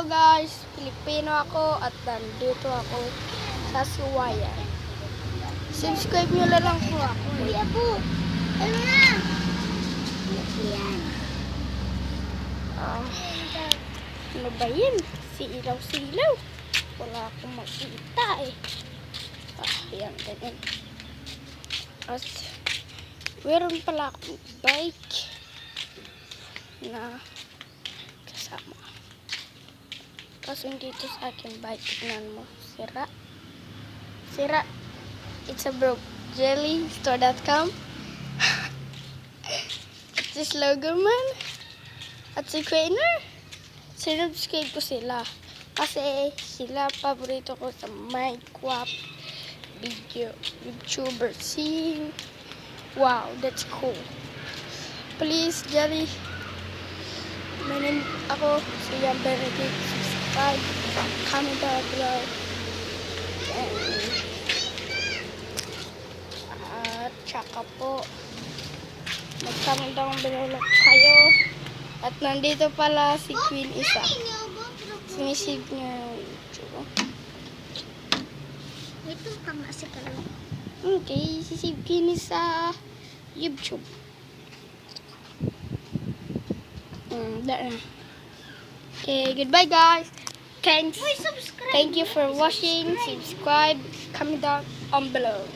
guys, Pilipino ako at nandito ako sa Suwayan. Subscribe nyo na lang po ako. Kuya po, ano na? Yan. Ano ba yun? Silaw-silaw. Wala akong makita eh. Yan, ganyan. At meron pala akong bike na kasama. Kaso dito sa akin bike, tignan mo. Sira. Sira. It's a broke. Jellystore.com. It's this logo man. At si Quainer. Sinubscribe ko sila. Kasi sila paborito ko sa Minecraft video. YouTuber. See? Wow, that's cool. Please, Jelly. Manin ako si Jan Benedict. Subscribe. Comment down below. At tsaka po mag-comment down below kayo. At nandito pala si Queen Isa. Sinisig niya yung YouTube. Ito ka masik ka lang. Okay, sisig Queen Isa YouTube. There na. Okay, goodbye guys. Thanks. Uy, subscribe. Thank you for watching. Subscribe. Comment down below.